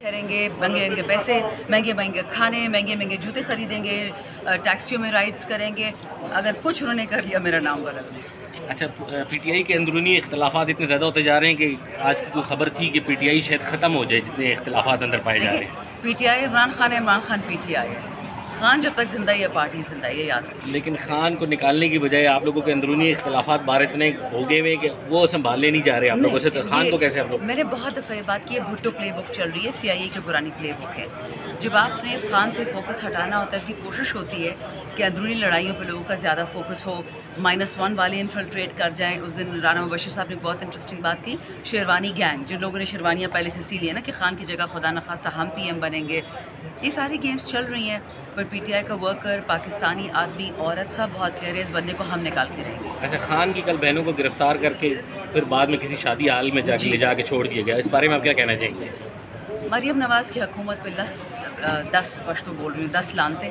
ٹھہریں گے، مہنگے مہنگے پیسے، مہنگے مہنگے کھانے، مہنگے مہنگے جوتے خریدیں گے، ٹیکسیوں میں رائڈس کریں گے. اگر کچھ انہوں نے کر لیا میرا نام بدل دیں. اچھا، پی ٹی آئی کے اندرونی اختلافات اتنے زیادہ ہوتے جا رہے ہیں کہ آج کی کوئی خبر تھی کہ پی ٹی آئی شاید ختم ہو جائے، جتنے اختلافات اندر پائے جا رہے ہیں. P T I Imran Khan ہے، Imran Khan P T I ہے. خان جب تک زندہ ہے پارٹی زندہ ہے، یہ یاد رکھیں. لیکن خان کو نکالنے کی بجائے آپ لوگوں کے اندرونی اختلافات بار اتنے ہو گئے ہوئے کہ وہ سنبھالنے نہیں جا رہے آپ لوگوں سے، تو خان کو کیسے آپ لوگ؟ میں نے بہت دفعہ یہ بات کی ہے، بھٹو پلے بک چل رہی ہے، سی آئی اے کی پرانی پلے بک ہے. جب آپ نے خان سے فوکس ہٹانا ہوتا ہے، کی کوشش ہوتی ہے کہ اندرونی لڑائیوں پہ لوگوں کا زیادہ فوکس ہو، -1 والے انفلٹریٹ کر جائیں. اس دن رانا مبشر صاحب نے بہت انٹرسٹنگ بات کی، شیروانی گینگ، جن لوگوں نے شیروانیاں پہلے سے سی لی ہیں نا کہ خان کی جگہ خدا نخواستہ ہم پی ایم بنیں گے. یہ ساری گیمز چل رہی ہیں، پر پی ٹی آئی کا ورکر، پاکستانی آدمی، عورت، سب بہت کلیئر ہے، اس بندے کو ہم نکال کے رہیں گے. اچھا، خان کی کل بہنوں کو گرفتار کر کے پھر بعد میں کسی شادی حال میں جا کے لے جا کے چھوڑ دیا گیا، اس بارے میں آپ کیا کہنا چاہیں گے؟ مریم نواز کی حکومت پہ 10 پشتو بول رہی ہوں، 10 لانتے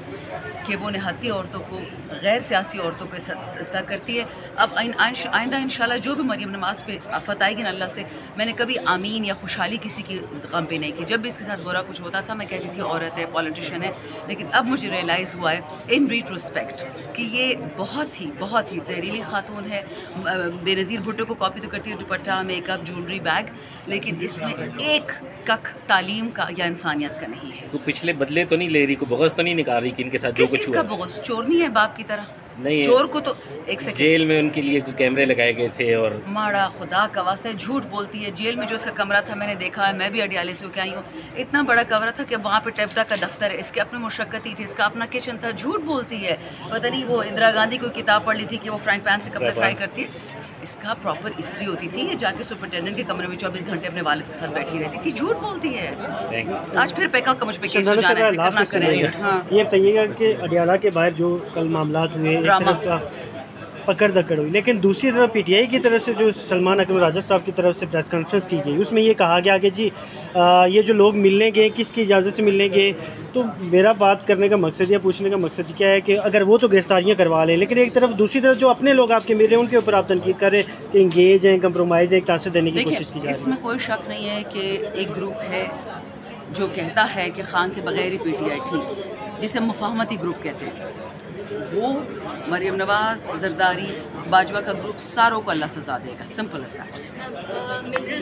کہ وہ نہتی عورتوں کو، غیر سیاسی عورتوں کو سجدہ کرتی ہے. اب آئندہ انشاءاللہ جو بھی مریم نواز پہ آفت آئے گی نا اللہ سے، میں نے کبھی آمین یا خوشحالی کسی کی غم پہ نہیں کی. جب بھی اس کے ساتھ برا کچھ ہوتا تھا میں کہتی تھی عورت ہے، پولیٹیشین ہے. لیکن اب مجھے ریئلائز ہوا ہے ان ریٹروسپیکٹ کہ یہ بہت ہی زہریلی خاتون ہے. بے نظیر بھٹو کو کاپی تو کرتی ہے، دوپٹہ، میک اپ، جولری، بیگ، لیکن اس میں ایک کک تعلیم کا یا انسانیت کا نہیں ہے. تو پچھلے بدلے تو نہیں لے رہی، کوئی بغض تو نہیں نکال رہی کہ ان کے ساتھ جو کس کچھ چیز ہوا؟ کا بغض؟ چور نہیں ہے باپ کی طرح؟ نہیں، چور کو تو ایک سیکنڈ، جیل میں ان کے لیے کیمرے لگائے گئے تھے اور ماڑا خدا کا واسطہ جھوٹ بولتی ہے. جیل میں جو اس کا کمرہ تھا میں نے دیکھا ہے، میں بھی اڈیالے سے ہو کے آئی ہوں. اتنا بڑا کمرہ تھا کہ وہاں پہ ٹیفٹا کا دفتر ہے، اس کے اپنے مشقتی تھی، اس کا اپنا کچن تھا. جھوٹ بولتی ہے. پتہ نہیں وہ اندرا گاندھی کوئی کتاب پڑھ لی تھی کہ وہ فرائنگ پین سے کپڑے فرائی کرتی ہے. اس کا پراپر استری ہوتی تھی، یہ جا کے سپرنٹینڈنٹ کے کمرے میں 24 گھنٹے اپنے والد کے ساتھ بیٹھی رہتی تھی. جھوٹ بولتی ہے. آج پھر پیکا کا مجھ پہ کیس ہو جانا ہے، فکر نہ کریں. یہ بتائیے گا کہ اڈیالہ کے باہر جو کل معاملات ہوئے، ایک طرف پکڑ دکڑ ہوئی، لیکن دوسری طرف پی ٹی آئی کی طرف سے جو سلمان اکرم راجہ صاحب کی طرف سے پریس کانفرنس کی گئی، اس میں یہ کہا گیا کہ جی یہ جو لوگ ملنے گئے کس کی اجازت سے ملنے گئے. تو میرا بات کرنے کا مقصد یا پوچھنے کا مقصد کیا ہے کہ اگر وہ تو گرفتاریاں کروا لیں، لیکن ایک طرف دوسری طرف جو اپنے لوگ آپ کے مل رہے ہیں ان کے اوپر آپ تنقید کر رہے ہیں کہ انگیج ہیں، کمپرومائز ہیں، ایک تاثر دینے کی کوشش کی جا رہی ہے. اس میں کوئی شک نہیں ہے کہ ایک گروپ ہے جو کہتا ہے کہ خان کے بغیر ہی پی ٹی آئی ٹھیک ہے، جسے مفاہمتی گروپ کہتے ہیں. وہ مریم نواز، زرداری، باجوہ کا گروپ، ساروں کو اللہ سزا دے گا. Simple is that.